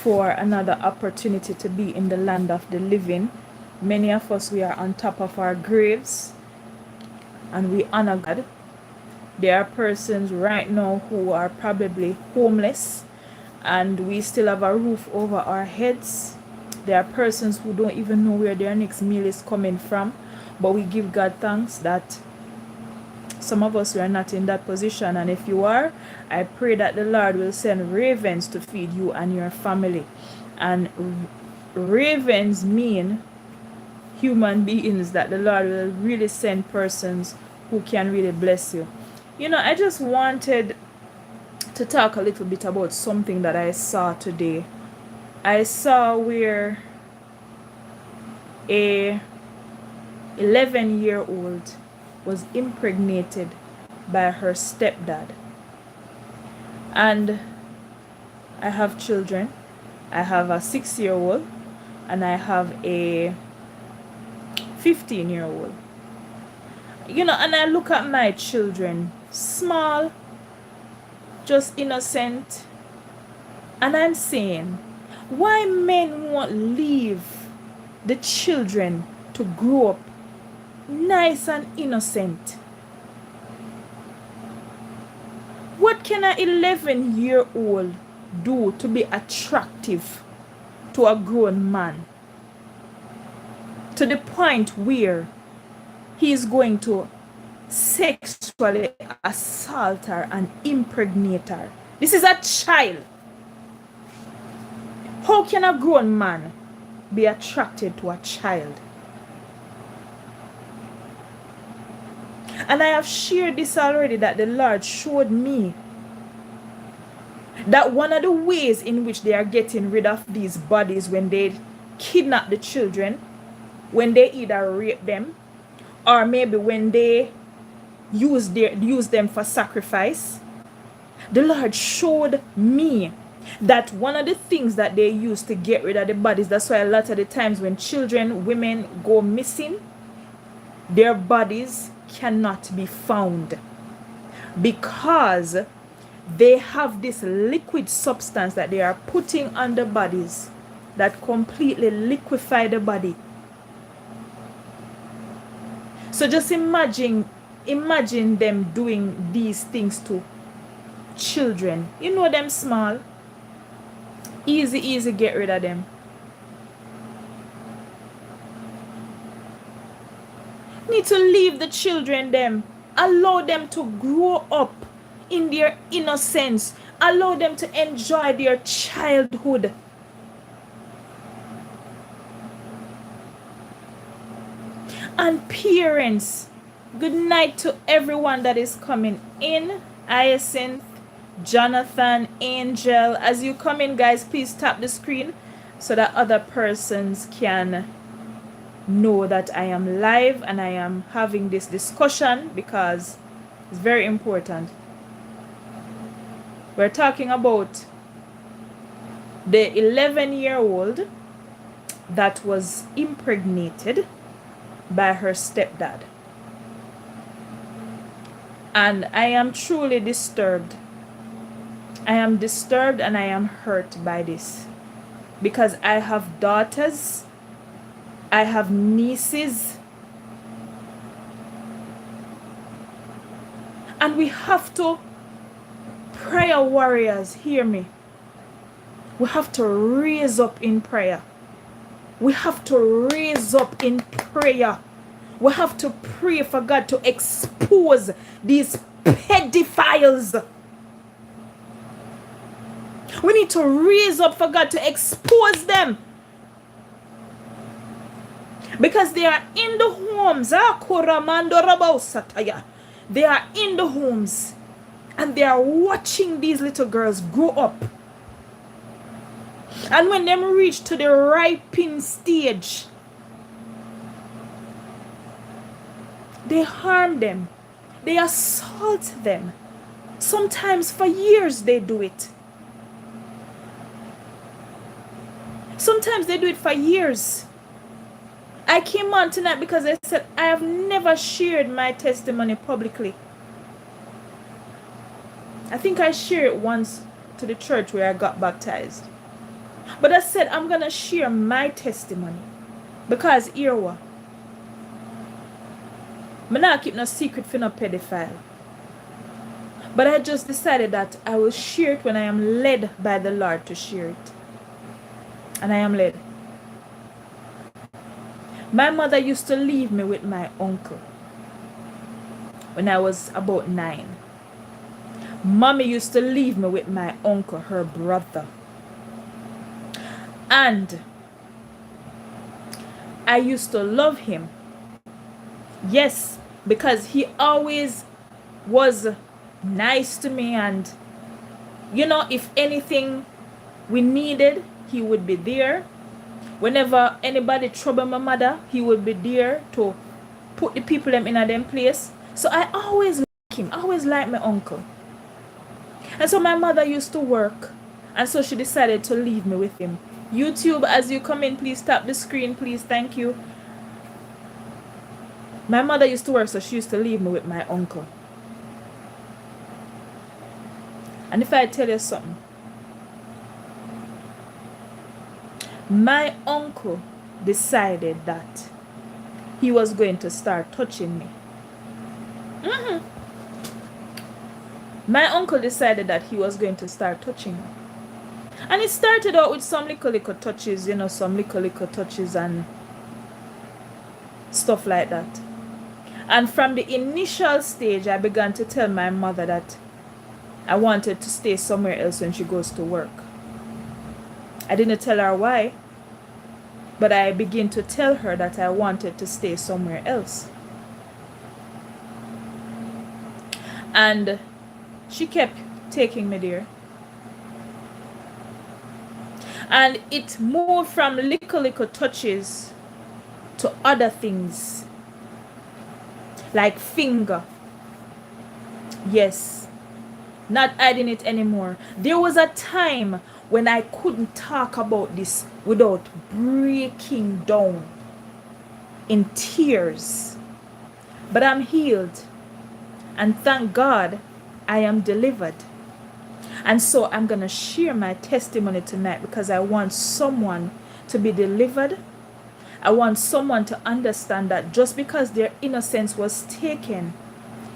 for another opportunity to be in the land of the living. Many of us, we are on top of our graves and we honor God. There are persons right now who are probably homeless and we still have a roof over our heads. There are persons who don't even know where their next meal is coming from, but we give God thanks that some of us are not in that position, and if you are, I pray that the Lord will send ravens to feed you and your family. And ravens mean human beings that the Lord will really send persons who can really bless you. You know, I just wanted to talk a little bit about something that I saw today. I saw where a 11-year-old was impregnated by her stepdad. And I have children. I have a 6-year-old and I have a 15-year-old. You know, and I look at my children, small, just innocent, and I'm saying, why men won't leave the children to grow up nice and innocent? What can an 11-year-old do to be attractive to a grown man to the point where he is going to sexually assault her and impregnate her? This is a child. How can a grown man be attracted to a child? And I have shared this already, that the Lord showed me that one of the ways in which they are getting rid of these bodies when they kidnap the children, when they either rape them, or maybe when they use them for sacrifice. The Lord showed me that one of the things that they use to get rid of the bodies, that's why a lot of the times when children, women go missing, their bodies cannot be found because they have this liquid substance that they are putting on the bodies that completely liquefy the body. So just imagine them doing these things to children. You know them small. Easy get rid of them. Need to leave the children them. Allow them to grow up in their innocence. Allow them to enjoy their childhood. And parents, good night to everyone that is coming in. Hyacinth, Jonathan, Angel. As you come in, guys, please tap the screen so that other persons can know that I am live and I am having this discussion because it's very important. We're talking about the 11-year-old that was impregnated by her stepdad. And I am truly disturbed. I am disturbed and I am hurt by this because I have daughters, I have nieces, and we have to, prayer warriors, hear me. We have to raise up in prayer. We have to raise up in prayer. We have to pray for God to expose these pedophiles. We need to raise up for God to expose them. Because they are in the homes. They are in the homes. And they are watching these little girls grow up. And when them reach to the ripening stage, they harm them. They assault them. Sometimes for years they do it. Sometimes they do it for years. I came on tonight because I said I have never shared my testimony publicly. I think I shared it once to the church where I got baptized. But I said I'm gonna share my testimony. Because here what? I not keep no secret for no pedophile. But I just decided that I will share it when I am led by the Lord to share it. And I am led. My mother used to leave me with my uncle when I was about 9. Mommy used to leave me with my uncle, her brother. And I used to love him. Yes, because he always was nice to me, and you know, if anything we needed, he would be there. Whenever anybody trouble my mother, he would be there to put the people them in a them place. So I always like him, always like my uncle. And so my mother used to work, and so she decided to leave me with him. YouTube, as you come in, please tap the screen, please. Thank you. My mother used to work, so she used to leave me with my uncle. And if I tell you something, my uncle decided that he was going to start touching me. My uncle decided that he was going to start touching me. And it started out with some little touches, you know, some little touches and stuff like that. And from the initial stage, I began to tell my mother that I wanted to stay somewhere else when she goes to work. I didn't tell her why, but I began to tell her that I wanted to stay somewhere else. And she kept taking me there. And it moved from little touches to other things, like finger. Yes, not hiding it anymore. There was a time when I couldn't talk about this without breaking down in tears. But I'm healed, and thank God I am delivered. And so I'm going to share my testimony tonight because I want someone to be delivered. I want someone to understand that just because their innocence was taken,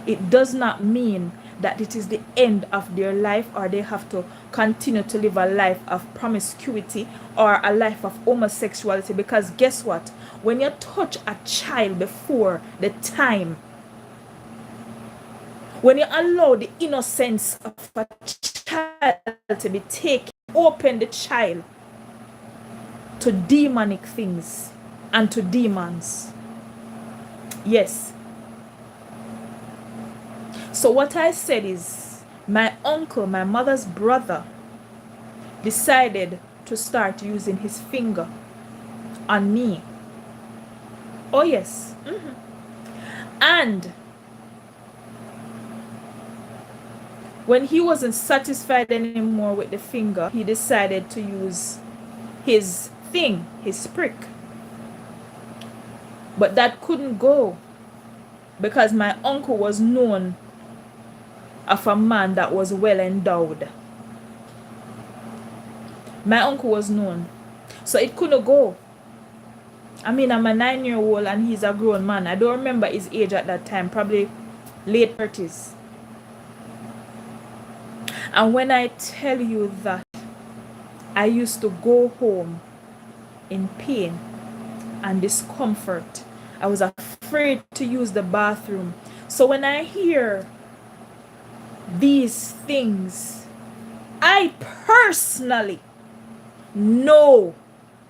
it does not mean that it is the end of their life, or they have to continue to live a life of promiscuity or a life of homosexuality. Because guess what? When you touch a child before the time, when you allow the innocence of a child to be taken, open the child to demonic things and to demons. Yes. So what I said is, my uncle, my mother's brother, decided to start using his finger on me. Oh yes. And when he wasn't satisfied anymore with the finger, he decided to use his thing, his prick. But that couldn't go, because my uncle was known of a man that was well endowed. My uncle was known. So it couldn't go. I mean, I'm a 9-year-old and he's a grown man. I don't remember his age at that time, probably late 30s. And when I tell you that I used to go home in pain and discomfort, I was afraid to use the bathroom. So when I hear these things, I personally know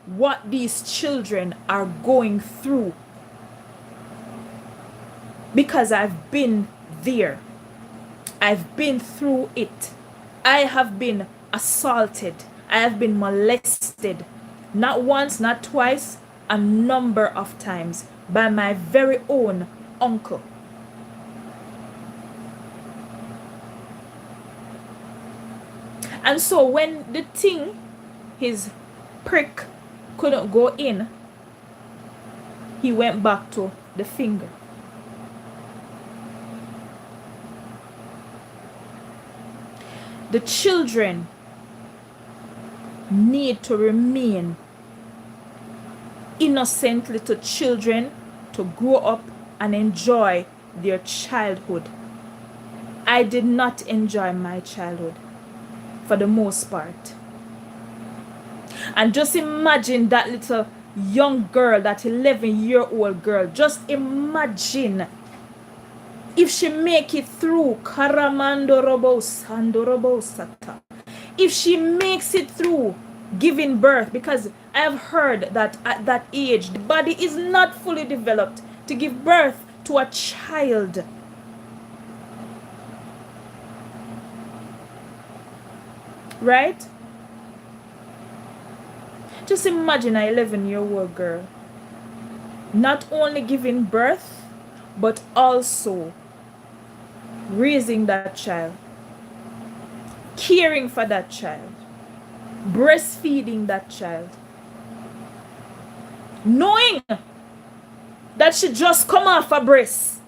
what these children are going through, because I've been there. I've been through it. I have been assaulted. I have been molested. Not once, not twice, a number of times by my very own uncle. And so when the thing, his prick, couldn't go in, he went back to the finger. The children need to remain innocent little children to grow up and enjoy their childhood. I did not enjoy my childhood for the most part. And just imagine that little young girl, that 11-year-old girl, just imagine if she make it through if she makes it through giving birth, because I have heard that at that age the body is not fully developed to give birth to a child. Right? Just imagine an 11-year-old girl not only giving birth but also raising that child, caring for that child, breastfeeding that child, knowing that she just come off a breast.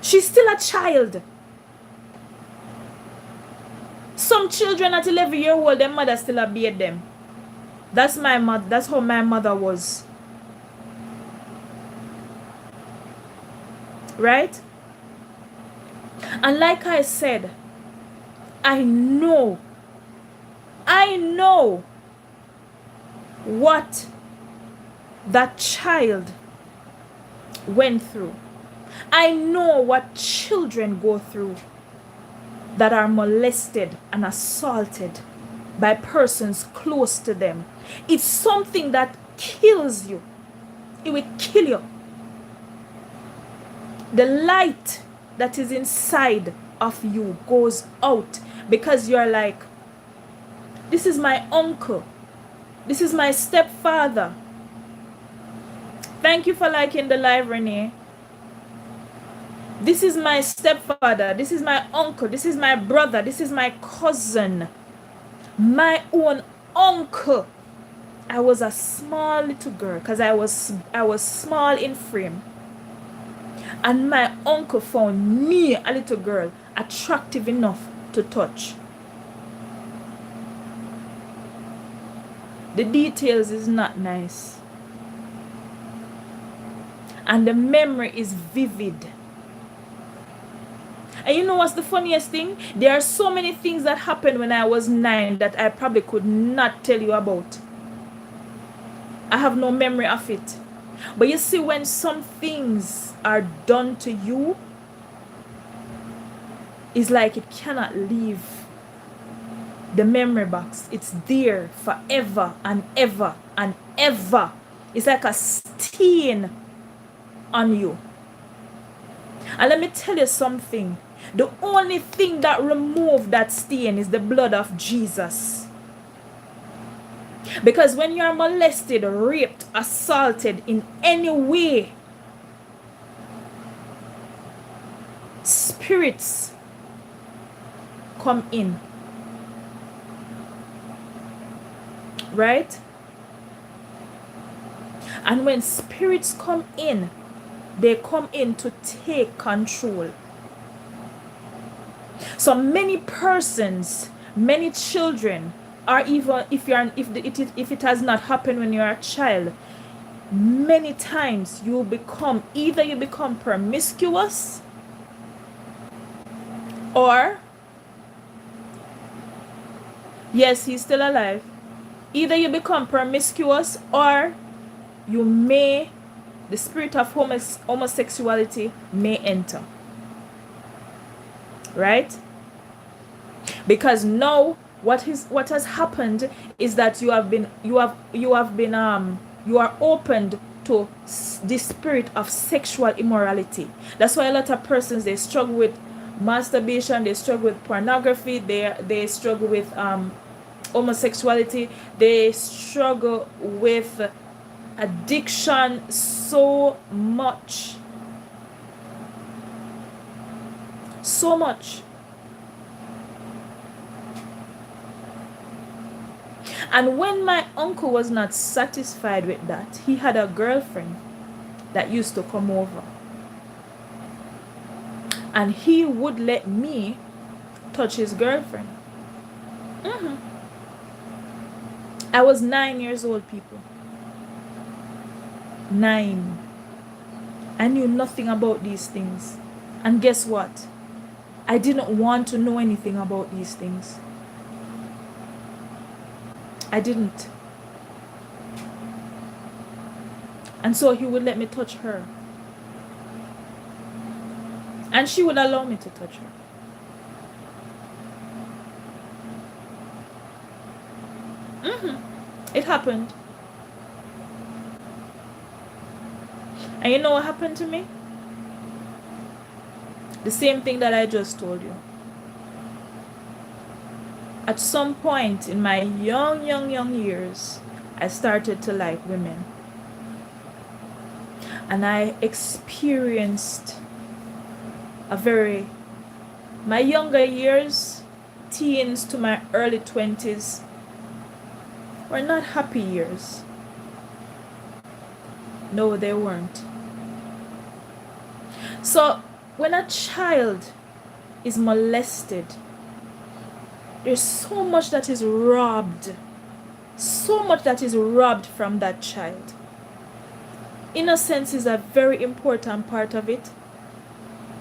She's still a child. Some children at 11-year-old, their mother still abate them. That's my mother. That's how my mother was. Right? And like I said, I know what that child went through. I know what children go through that are molested and assaulted by persons close to them. It's something that kills you. It will kill you. The light that is inside of you goes out because you're like, this is my uncle. This is my stepfather. Thank you for liking the live, Renee. This is my stepfather. This is my uncle. This is my brother. This is my cousin. My own uncle. I was a small little girl because I was small in frame. And my uncle found me, a little girl, attractive enough to touch. The details is not nice. And the memory is vivid. And you know what's the funniest thing? There are so many things that happened when I was 9 that I probably could not tell you about. I have no memory of it. But you see, when some things are done to you, it's like it cannot leave the memory box. It's there forever and ever and ever. It's like a stain on you. And let me tell you something. The only thing that removes that stain is the blood of Jesus. Because when you are molested, raped, assaulted in any way, spirits come in. Right? And when spirits come in, they come in to take control. So many persons, many children, or even if it has not happened when you're a child, many times you become promiscuous, or yes, he's still alive. Either you become promiscuous, or the spirit of homosexuality may enter. Right? Because now what has happened is that you are opened to the spirit of sexual immorality. That's why a lot of persons, they struggle with masturbation, they struggle with pornography, they struggle with homosexuality, they struggle with addiction so much. And when my uncle was not satisfied with that, he had a girlfriend that used to come over, and he would let me touch his girlfriend. I was 9 years old, people. 9. I knew nothing about these things. And guess what? I didn't want to know anything about these things. I didn't. And so he would let me touch her. And she would allow me to touch her. It happened. And you know what happened to me? The same thing that I just told you. At some point in my young years, I started to like women. And I experienced my younger years, teens to my early 20s, were not happy years. No, they weren't. So when a child is molested, there's so much that is robbed. So much that is robbed from that child. Innocence is a very important part of it,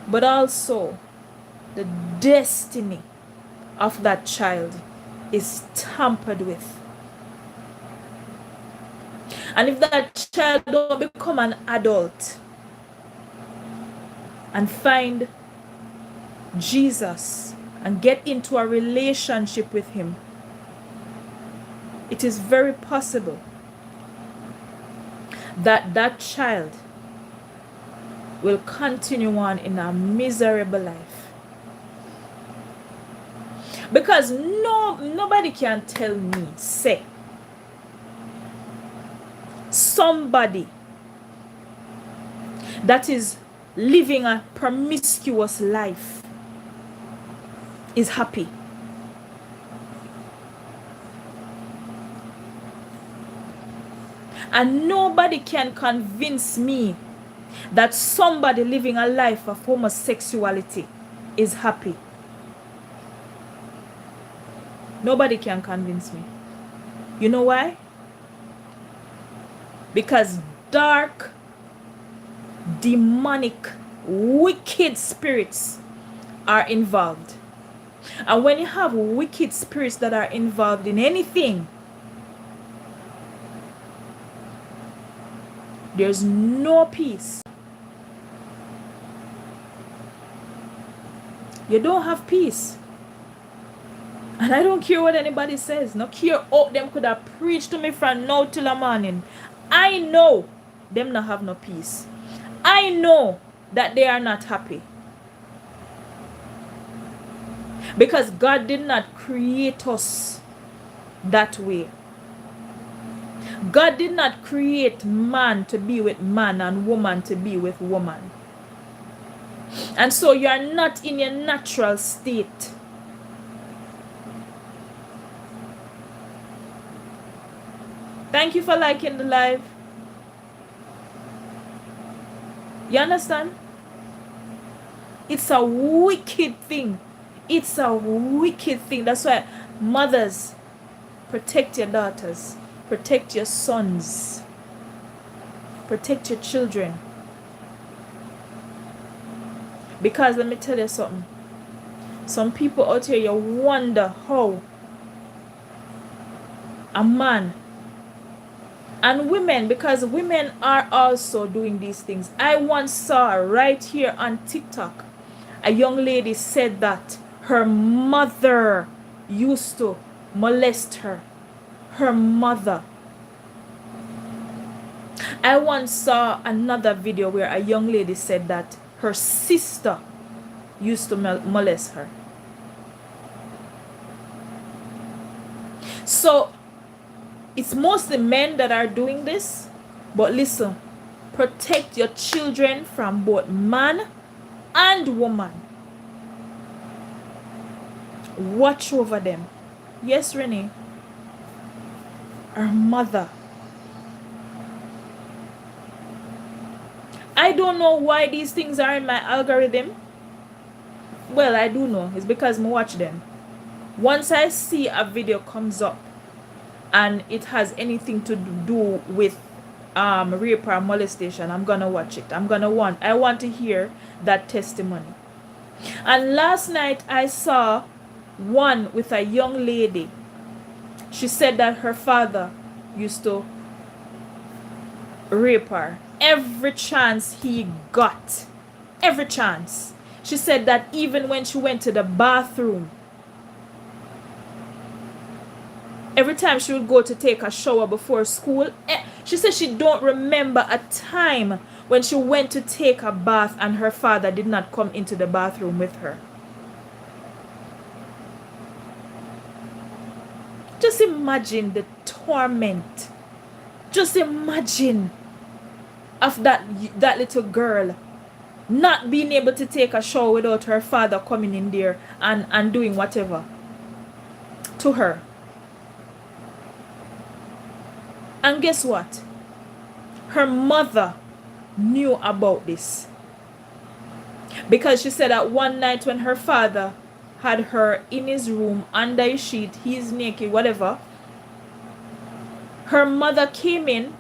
but also the destiny of that child is tampered with. And if that child don't become an adult and find Jesus and get into a relationship with him, it is very possible that that child will continue on in a miserable life. Because nobody can tell me, say, somebody that is living a promiscuous life is happy. And nobody can convince me that somebody living a life of homosexuality is happy. Nobody can convince me. You know why? Because dark, demonic, wicked spirits are involved. And when you have wicked spirits that are involved in anything, there's no peace. You don't have peace. And I don't care what anybody says. No care how them could have preached to me from now till the morning. I know them not have no peace. I know that they are not happy. Because God did not create us that way. God did not create man to be with man and woman to be with woman. And so you are not in your natural state. Thank you for liking the live. You understand? It's a wicked thing. It's a wicked thing. That's why mothers, protect your daughters. Protect your sons. Protect your children. Because let me tell you something. Some people out here, you wonder how a man and women, because women are also doing these things. I once saw right here on TikTok, a young lady said that her mother used to molest her. Her mother. I once saw another video where a young lady said that her sister used to molest her. So it's mostly men that are doing this. But listen, protect your children from both man and woman. Watch over them. Yes, Renee. Her mother. I don't know why these things are in my algorithm. Well, I do know. It's because I watch them. Once I see a video comes up and it has anything to do with rape or molestation, I'm gonna watch it. I want to hear that testimony. And last night I saw one with a young lady. She said that her father used to rape her every chance he got. Every chance. She said that even when she went to the bathroom, every time she would go to take a shower before school, she said she don't remember a time when she went to take a bath and her father did not come into the bathroom with her. Just imagine the torment. Just imagine of that little girl not being able to take a shower without her father coming in there and doing whatever to her. And guess what? Her mother knew about this. Because she said that one night when her father had her in his room, under his sheet, he's naked, whatever, her mother came in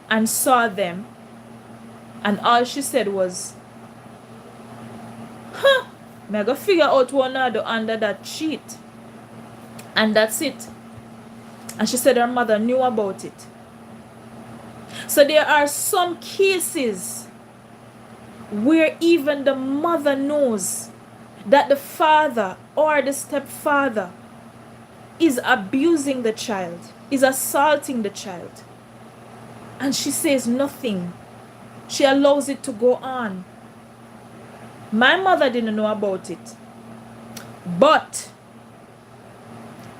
and saw them, and all she said was, huh, I gotta figure out one other under that sheet. And that's it. And she said her mother knew about it. So there are some cases where even the mother knows that the father or the stepfather is abusing the child, is assaulting the child. And she says nothing. She allows it to go on. My mother didn't know about it. But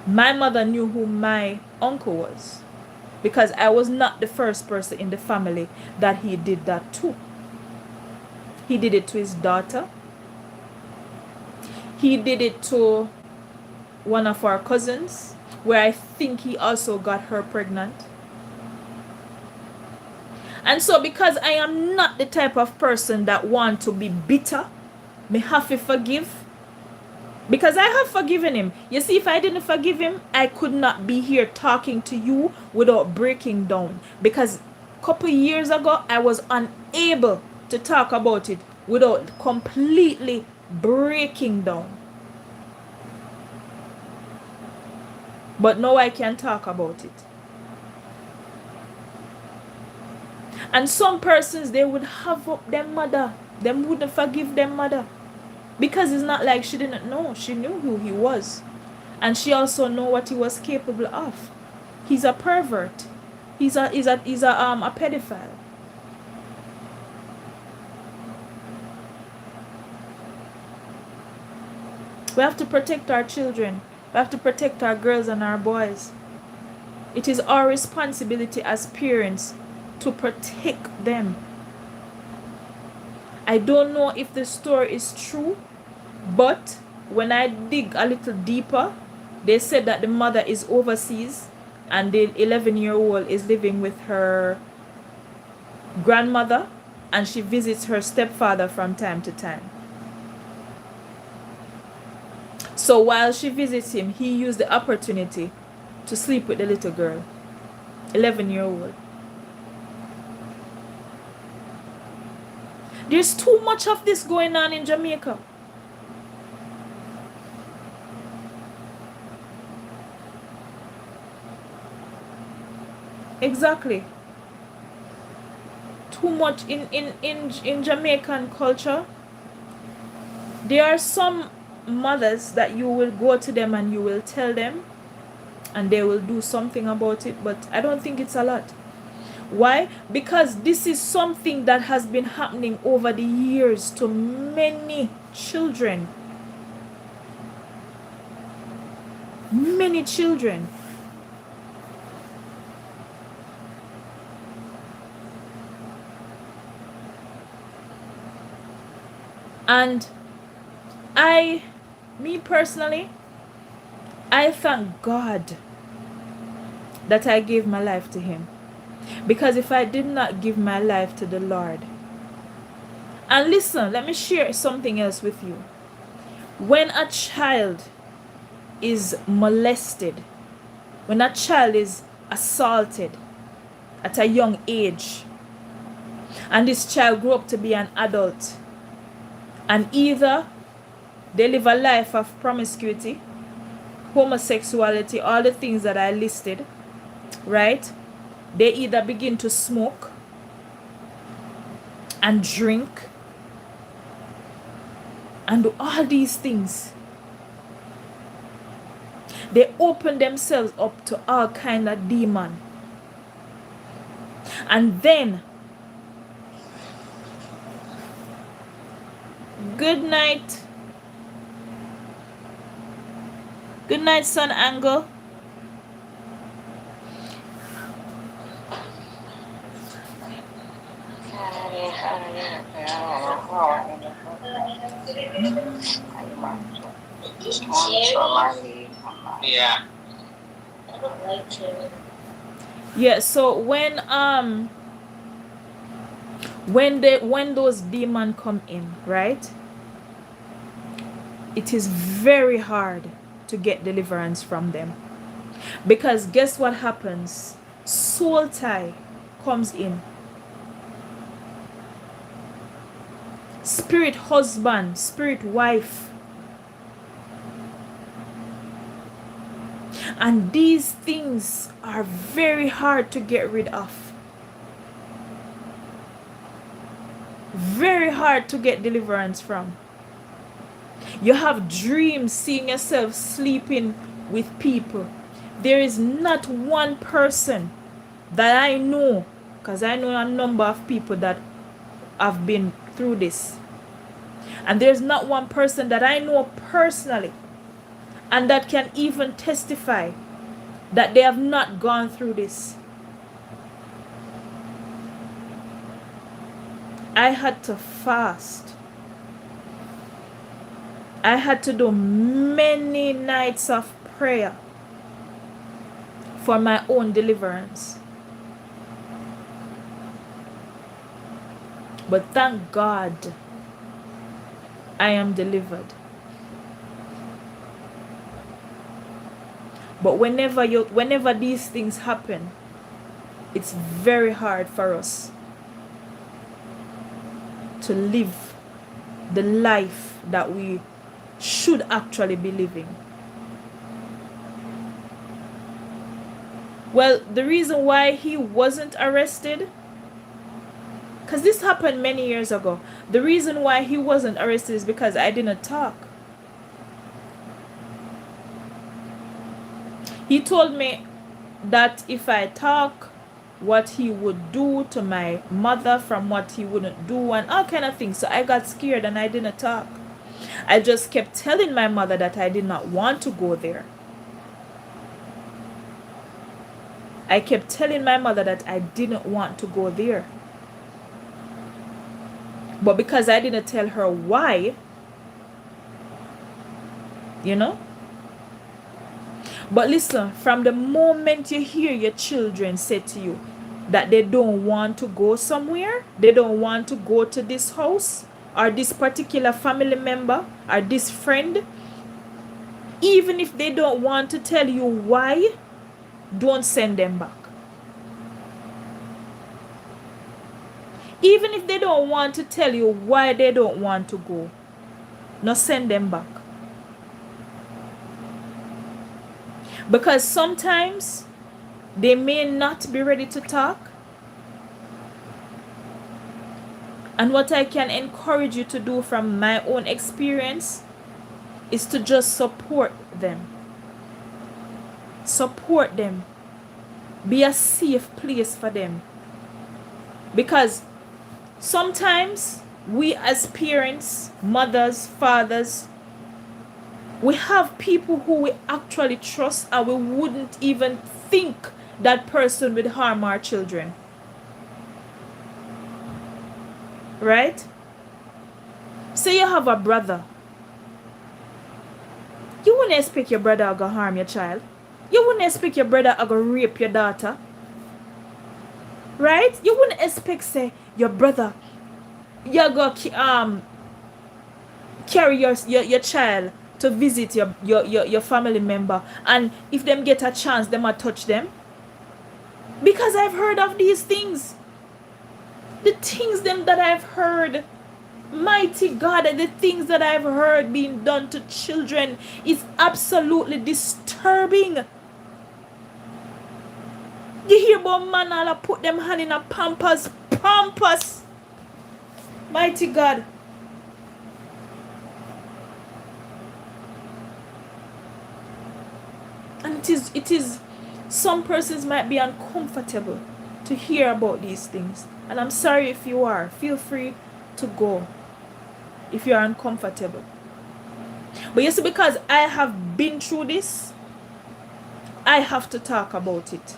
my mother knew who my uncle was. Because I was not the first person in the family that he did that to. He did it to his daughter. He did it to one of our cousins, where I think he also got her pregnant. And so because I am not the type of person that want to be bitter, me have to forgive. Because I have forgiven him. You see, if I didn't forgive him, I could not be here talking to you without breaking down. Because a couple years ago, I was unable to talk about it without completely breaking down. But now I can talk about it. And some persons, they would have up their mother. Them wouldn't forgive their mother. Because it's not like she didn't know. She knew who he was. And she also knew what he was capable of. He's a pervert. He's a pedophile. We have to protect our children. We have to protect our girls and our boys. It is our responsibility as parents to protect them. I don't know if the story is true, but when I dig a little deeper, they said that the mother is overseas and the 11-year-old is living with her grandmother, and she visits her stepfather from time to time. So while she visits him, he used the opportunity to sleep with the little girl, 11-year-old. There's too much of this going on in Jamaica. Exactly. Too much in Jamaican culture. There are some mothers that you will go to them and you will tell them and they will do something about it, but I don't think it's a lot. Why? Because this is something that has been happening over the years to many children. Many children. And me personally, I thank God that I gave my life to him. Because if I did not give my life to the Lord, and listen, let me share something else with you. When a child is molested, when a child is assaulted at a young age, and this child grew up to be an adult, and either they live a life of promiscuity, homosexuality, all the things that I listed, right? They either begin to smoke and drink and do all these things. They open themselves up to all kind of demon. And then, good night. Good night, Sun Angle. Yeah. Yeah, so when those demons come in, right? It is very hard to get deliverance from them. Because guess what happens? Soul tie comes in. Spirit husband, spirit wife. And these things are very hard to get rid of. Very hard to get deliverance from. You have dreams seeing yourself sleeping with people. There is not one person that I know, because I know a number of people that have been through this. And there's not one person that I know personally and that can even testify that they have not gone through this. I had to fast. I had to do many nights of prayer for my own deliverance. But thank God I am delivered. But whenever these things happen, it's very hard for us to live the life that we should actually be living. Well, the reason why he wasn't arrested, because this happened many years ago, the reason why he wasn't arrested is because I didn't talk. He told me that if I talk, what he would do to my mother from what he wouldn't do and all kind of things. So I got scared and I didn't talk. I just kept telling my mother that I did not want to go there. I kept telling my mother that I didn't want to go there. But because I didn't tell her why, you know. But listen, from the moment you hear your children say to you that they don't want to go somewhere, they don't want to go to this house or this particular family member or this friend, even if they don't want to tell you why, don't send them back. Even if they don't want to tell you why they don't want to go, no, send them back. Because sometimes they may not be ready to talk. And what I can encourage you to do from my own experience is to just support them. Support them. Be a safe place for them. Because sometimes we as parents, mothers, fathers, we have people who we actually trust and we wouldn't even think that person would harm our children. Right? Say you have a brother. You wouldn't expect your brother to harm your child. You wouldn't expect your brother to rape your daughter. Right? You wouldn't expect, say, your brother, you go carry your child to visit your family member, and if them get a chance, them might touch them? Because I've heard of these things. The things them that I've heard, mighty God, and the things that I've heard being done to children is absolutely disturbing. You hear about man all put them hand in a pampers. Mighty God. And it is some persons might be uncomfortable to hear about these things. And I'm sorry if you are. Feel free to go if you are uncomfortable. But you see, because I have been through this, I have to talk about it.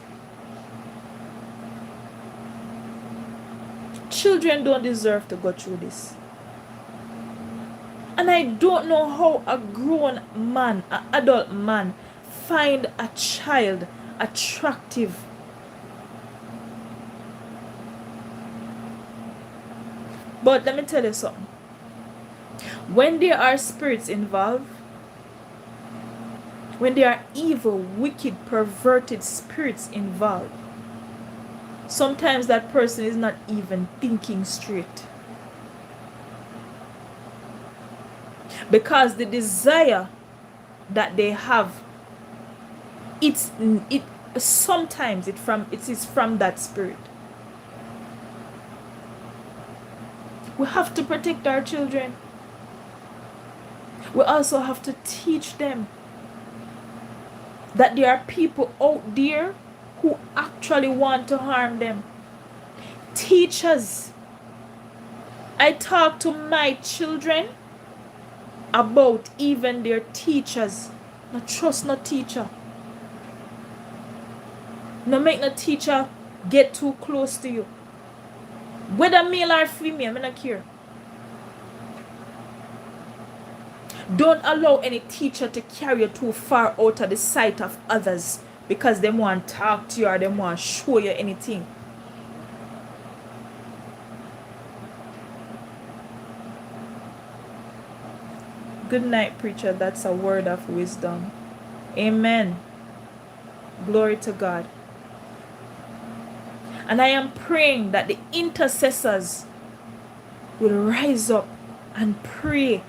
Children don't deserve to go through this. And I don't know how a grown man, an adult man, find a child attractive. But let me tell you something. When there are spirits involved, when there are evil, wicked, perverted spirits involved, sometimes that person is not even thinking straight. Because the desire that they have, sometimes it is from that spirit. We have to protect our children. We also have to teach them that there are people out there who actually want to harm them. Teachers. I talk to my children about even their teachers. No trust no teacher. No make no teacher get too close to you. Whether male or female, I don't care. Don't allow any teacher to carry you too far out of the sight of others because they want to talk to you or they want to show you anything. Good night, preacher. That's a word of wisdom. Amen. Glory to God. And I am praying that the intercessors will rise up and pray.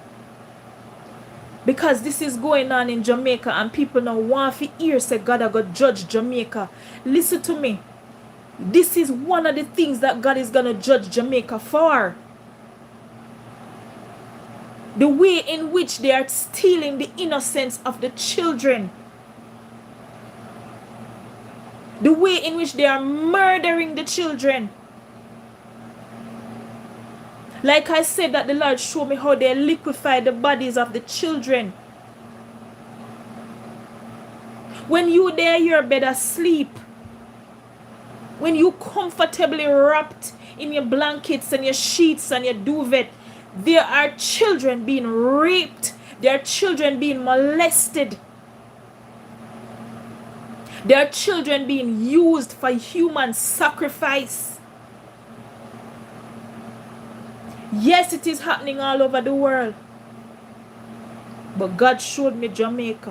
Because this is going on in Jamaica and people now want to hear say God are going to judge Jamaica. Listen to me. This is one of the things that God is going to judge Jamaica for. The way in which they are stealing the innocence of the children. The way in which they are murdering the children. Like I said, that the Lord showed me how they liquefy the bodies of the children. When you there in your bed asleep, when you comfortably wrapped in your blankets and your sheets and your duvet, there are children being raped. There are children being molested. There are children being used for human sacrifice. Yes, it is happening all over the world. But God showed me Jamaica.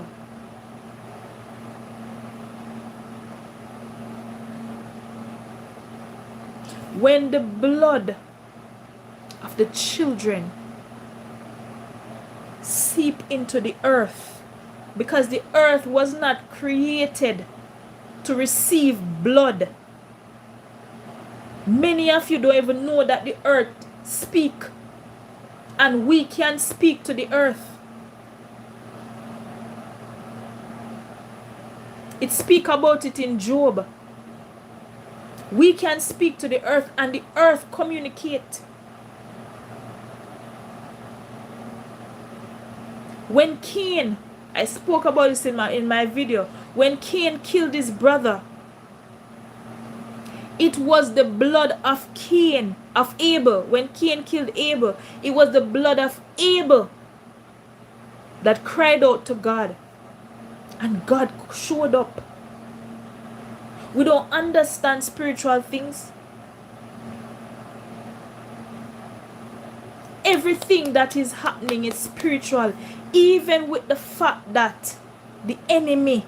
When the blood of the children seep into the earth, because the earth was not created to receive blood. Many of you don't even know that the earth speak, and we can speak to the earth. It speak about it in Job. We can speak to the earth and the earth communicate. When Cain, I spoke about this in my video, when Cain killed his brother, it was the blood of Cain, of Abel. When Cain killed Abel, it was the blood of Abel that cried out to God. And God showed up. We don't understand spiritual things. everything that is happening is spiritual, even with the fact that the enemy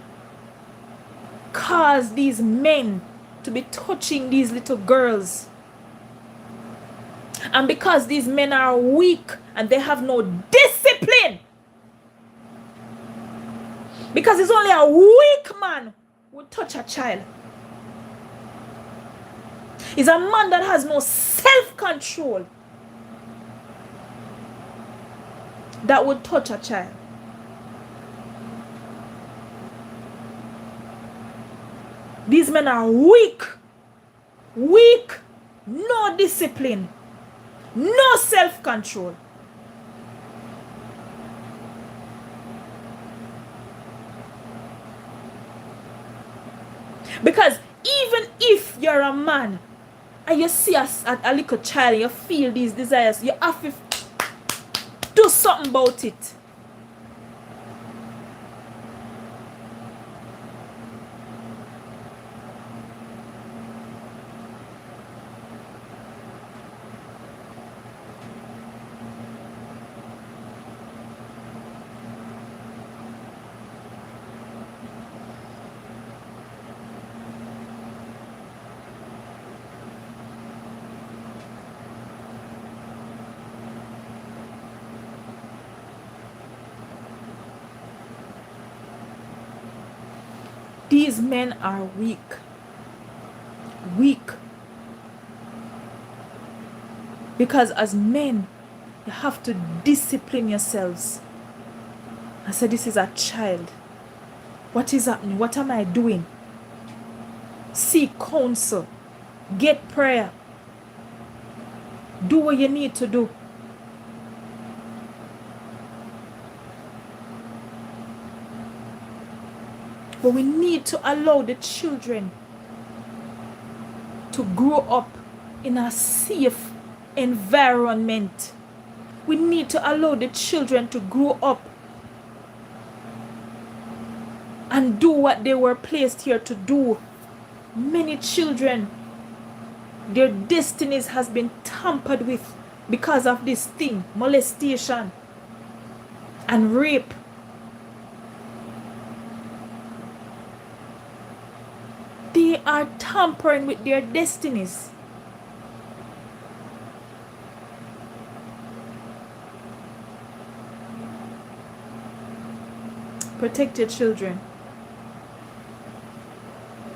caused these men to be touching these little girls. And because these men are weak and they have no discipline, because it's only a weak man who would touch a child. It's a man that has no self-control that would touch a child. These men are weak, no discipline, no self-control. Because even if you're a man and you see a little child and you feel these desires, you have to do something about it. These men are weak. Because as men, you have to discipline yourselves. I said, this is a child. What is happening? What am I doing? Seek counsel. Get prayer. Do what you need to do. But we need to allow the children to grow up in a safe environment. We need to allow the children to grow up and do what they were placed here to do. Many children, their destinies has been tampered with because of this thing, molestation and rape. They are tampering with their destinies. Protect your children.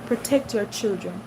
Protect your children.